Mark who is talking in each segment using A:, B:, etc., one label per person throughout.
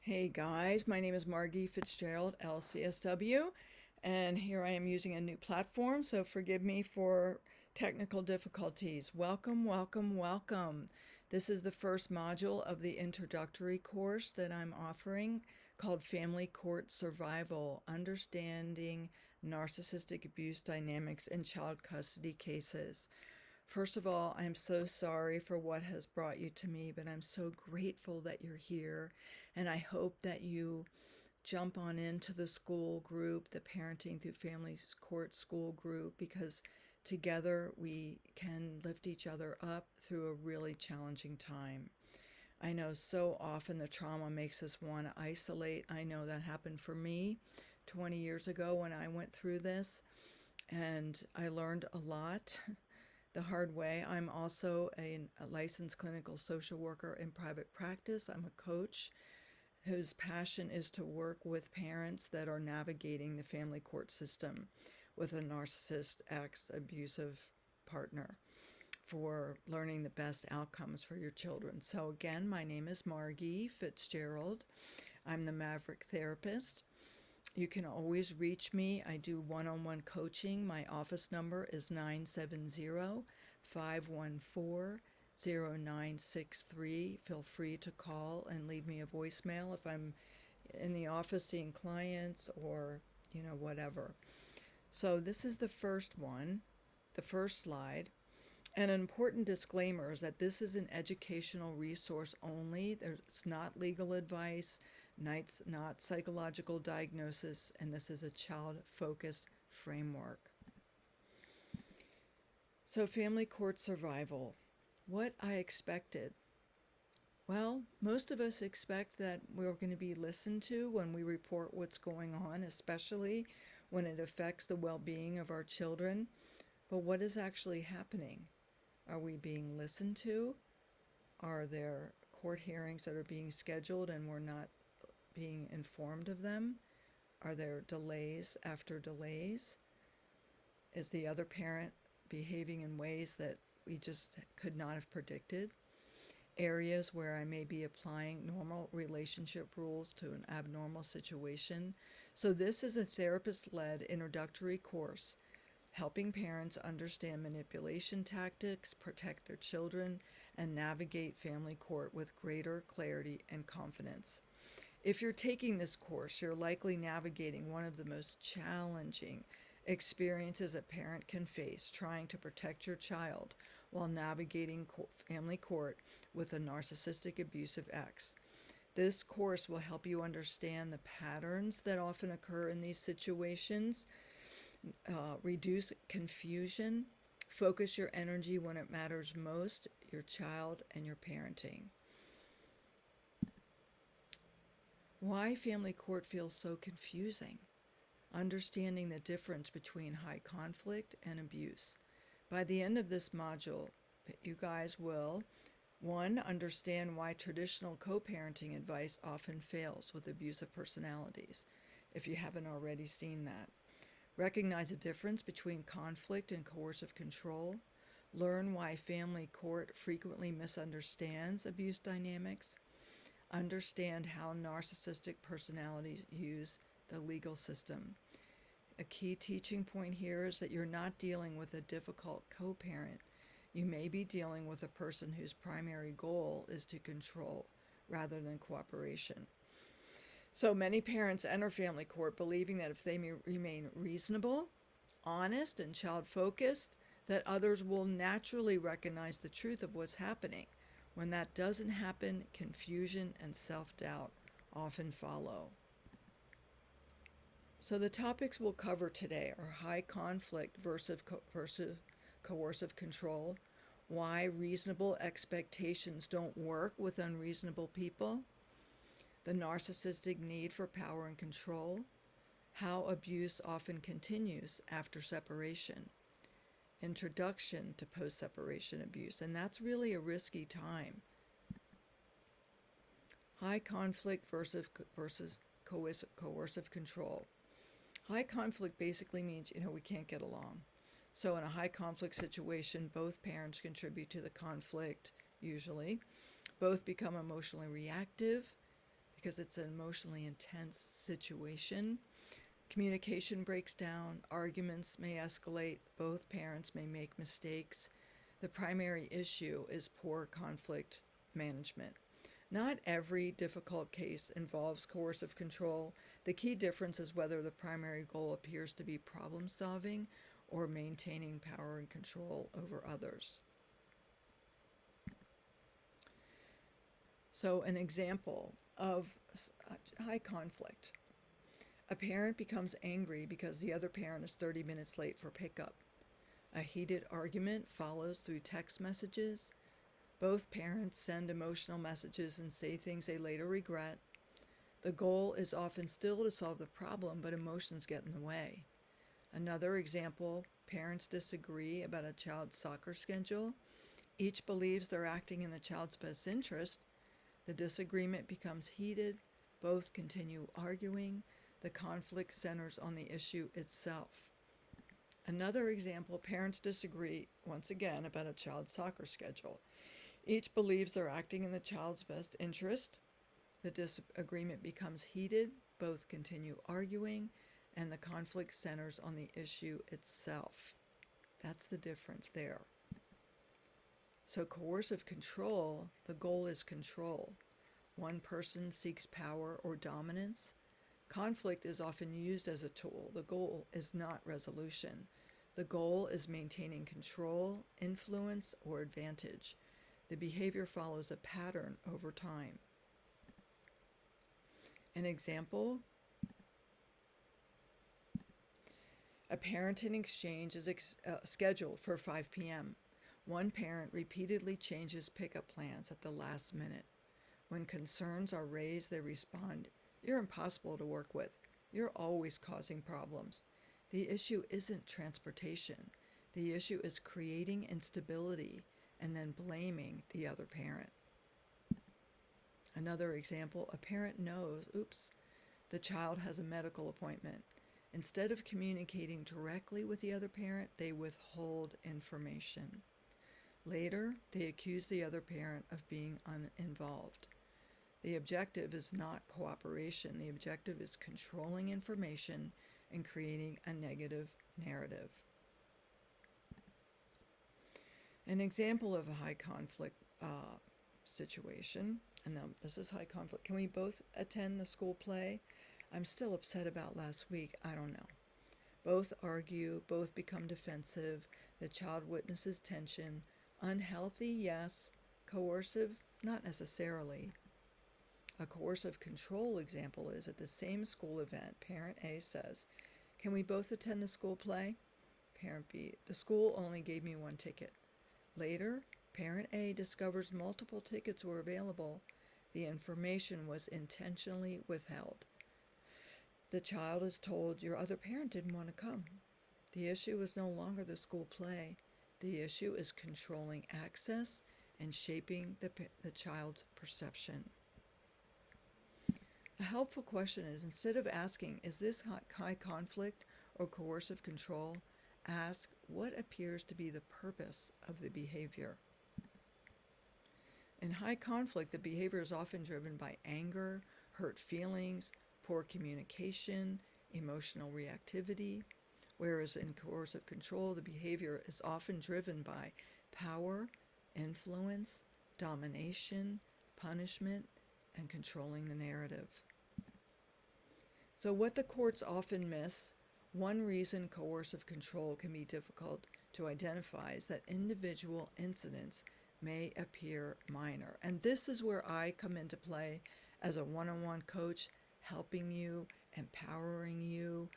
A: Hey guys, my name is Margie Fitzgerald, LCSW, and here I am using a new platform, so forgive me for technical difficulties. Welcome, welcome, welcome. This is the first module of the introductory course that I'm offering called Family Court Survival, Understanding Narcissistic Abuse Dynamics in Child Custody Cases. First of all, I'm so sorry for what has brought you to me, but I'm so grateful that you're here. And I hope that you jump on into the school group, the Parenting Through Family Court school group, because together we can lift each other up through a really challenging time. I know so often the trauma makes us want to isolate. I know that happened for me 20 years ago when I went through this, and I learned a lot the hard way. I'm also a licensed clinical social worker in private practice. I'm a coach whose passion is to work with parents that are navigating the family court system with a narcissist, abusive partner for learning the best outcomes for your children. So again, my name is Margie Fitzgerald. I'm the Maverick Therapist. You can always reach me. I do one-on-one coaching. My office number is 970-514-0963. Feel free to call and leave me a voicemail if I'm in the office seeing clients or, whatever. So this is the first one, the first slide. And an important disclaimer is that this is an educational resource only. It's not legal advice, not psychological diagnosis, and this is a child-focused framework. So family court survival. What I expected. Well, most of us expect that we're going to be listened to when we report what's going on, especially when it affects the well-being of our children. But what is actually happening? Are we being listened to? Are there court hearings that are being scheduled and we're not being informed of them? Are there delays after delays? Is the other parent behaving in ways that we just could not have predicted? Areas where I may be applying normal relationship rules to an abnormal situation. So this is a therapist-led introductory course helping parents understand manipulation tactics, protect their children, and navigate family court with greater clarity and confidence. If you're taking this course, you're likely navigating one of the most challenging experiences a parent can face, trying to protect your child while navigating family court with a narcissistic abusive ex. This course will help you understand the patterns that often occur in these situations, reduce confusion, focus your energy when it matters most, your child and your parenting. Why family court feels so confusing. Understanding the difference between high conflict and abuse. By the end of this module, you guys will, 1, understand why traditional co-parenting advice often fails with abusive personalities, if you haven't already seen that. Recognize the difference between conflict and coercive control. Learn why family court frequently misunderstands abuse dynamics. Understand how narcissistic personalities use the legal system. A key teaching point here is that you're not dealing with a difficult co-parent. You may be dealing with a person whose primary goal is to control rather than cooperation. So many parents enter family court believing that if they remain reasonable, honest, and child-focused, that others will naturally recognize the truth of what's happening. When that doesn't happen, confusion and self-doubt often follow. So the topics we'll cover today are high conflict versus coercive control, why reasonable expectations don't work with unreasonable people, the narcissistic need for power and control, how abuse often continues after separation, introduction to post-separation abuse, and that's really a risky time. High conflict versus coercive control. High conflict basically means, we can't get along. So in a high conflict situation, both parents contribute to the conflict, usually. Both become emotionally reactive, because it's an emotionally intense situation. Communication breaks down, arguments may escalate, both parents may make mistakes. The primary issue is poor conflict management. Not every difficult case involves coercive control. The key difference is whether the primary goal appears to be problem solving or maintaining power and control over others. So, an example of high conflict. A parent becomes angry because the other parent is 30 minutes late for pickup. A heated argument follows through text messages. Both parents send emotional messages and say things they later regret. The goal is often still to solve the problem, but emotions get in the way. Another example, parents disagree about a child's soccer schedule. Each believes they're acting in the child's best interest. The disagreement becomes heated. Both continue arguing. The conflict centers on the issue itself. Another example, parents disagree, once again, about a child's soccer schedule. Each believes they're acting in the child's best interest. The disagreement becomes heated. Both continue arguing, and the conflict centers on the issue itself. That's the difference there. So coercive control, the goal is control. One person seeks power or dominance. Conflict is often used as a tool. The goal is not resolution. The goal is maintaining control, influence, or advantage. The behavior follows a pattern over time. An example, a parenting exchange is scheduled for 5 p.m. One parent repeatedly changes pickup plans at the last minute. When concerns are raised, they respond, "You're impossible to work with. You're always causing problems." The issue isn't transportation. The issue is creating instability and then blaming the other parent. Another example, a parent knows, the child has a medical appointment. Instead of communicating directly with the other parent, they withhold information. Later, they accuse the other parent of being uninvolved. The objective is not cooperation. The objective is controlling information and creating a negative narrative. An example of a high conflict situation, and now this is high conflict. Can we both attend the school play? I'm still upset about last week. I don't know. Both argue, both become defensive. The child witnesses tension. Unhealthy, yes. Coercive, not necessarily. A coercive control example is at the same school event, parent A says, "Can we both attend the school play?" Parent B, "The school only gave me one ticket." Later, parent A discovers multiple tickets were available. The information was intentionally withheld. The child is told, "Your other parent didn't want to come." The issue is no longer the school play. The issue is controlling access and shaping the child's perception. A helpful question is, instead of asking, "Is this high conflict or coercive control?" ask, "What appears to be the purpose of the behavior?" In high conflict, the behavior is often driven by anger, hurt feelings, poor communication, emotional reactivity, whereas in coercive control, the behavior is often driven by power, influence, domination, punishment, and controlling the narrative. So what the courts often miss, one reason coercive control can be difficult to identify is that individual incidents may appear minor. And this is where I come into play as a one-on-one coach, helping you, empowering you,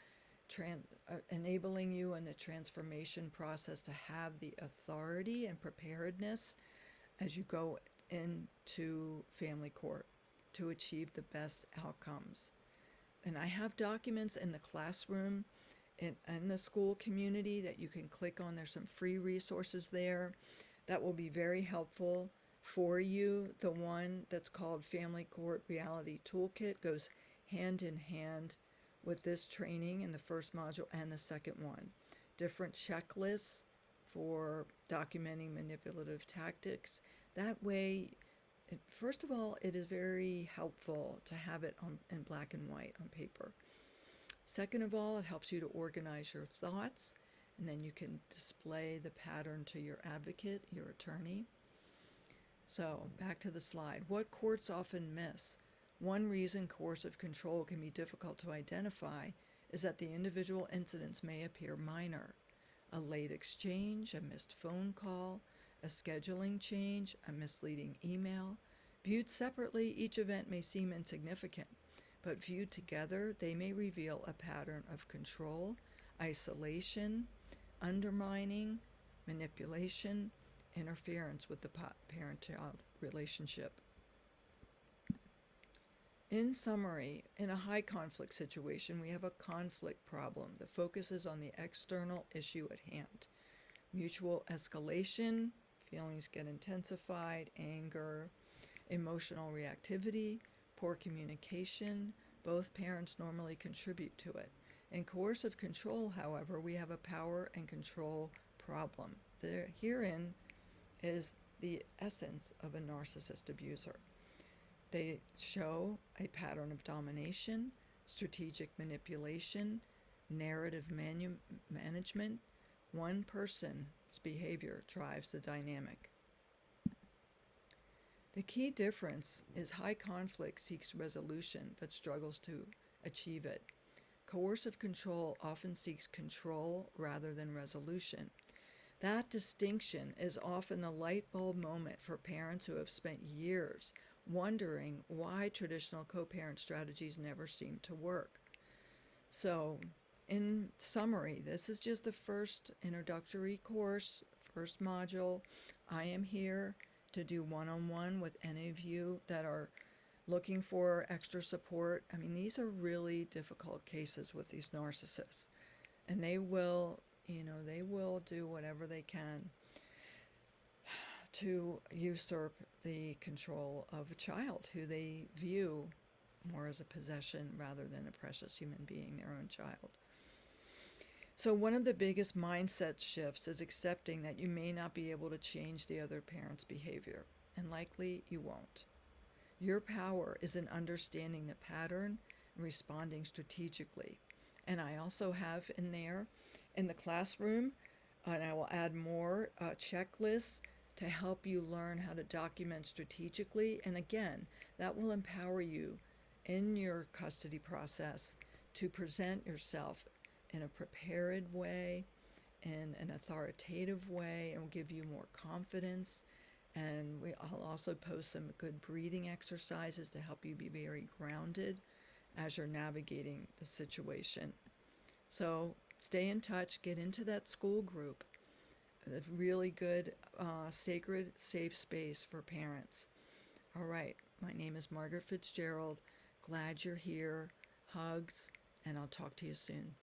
A: enabling you in the transformation process to have the authority and preparedness as you go into family court to achieve the best outcomes. And I have documents in the classroom, in the school community that you can click on. There's some free resources there that will be very helpful for you. The one that's called Family Court Reality Toolkit goes hand in hand with this training in the first module and the second one. Different checklists for documenting manipulative tactics. That way, first of all, it is very helpful to have it in black and white on paper. Second of all, it helps you to organize your thoughts, and then you can display the pattern to your advocate, your attorney. So, back to the slide. What courts often miss. One reason coercive control can be difficult to identify is that the individual incidents may appear minor. A late exchange, a missed phone call, a scheduling change, a misleading email. Viewed separately, each event may seem insignificant, but viewed together, they may reveal a pattern of control, isolation, undermining, manipulation, interference with the parent-child relationship. In summary, in a high conflict situation, we have a conflict problem. The focus is on the external issue at hand. Mutual escalation, feelings get intensified, anger, emotional reactivity, poor communication. Both parents normally contribute to it. In coercive control, however, we have a power and control problem. Herein is the essence of a narcissist abuser. They show a pattern of domination, strategic manipulation, narrative management. One person's behavior drives the dynamic. The key difference is high conflict seeks resolution but struggles to achieve it. Coercive control often seeks control rather than resolution. That distinction is often the light bulb moment for parents who have spent years wondering why traditional co-parent strategies never seem to work. So, in summary, this is just the first introductory course, first module. I am here to do one-on-one with any of you that are looking for extra support. I mean, these are really difficult cases with these narcissists, and they will do whatever they can to usurp the control of a child who they view more as a possession rather than a precious human being, their own child. So one of the biggest mindset shifts is accepting that you may not be able to change the other parent's behavior, and likely you won't. Your power is in understanding the pattern and responding strategically. And I also have in there, in the classroom, and I will add more checklists to help you learn how to document strategically. And again, that will empower you in your custody process to present yourself in a prepared way, in an authoritative way, and will give you more confidence. And I'll also post some good breathing exercises to help you be very grounded as you're navigating the situation. So stay in touch, get into that school group, a really good, sacred, safe space for parents. All right, my name is Margaret Fitzgerald. Glad you're here. Hugs, and I'll talk to you soon.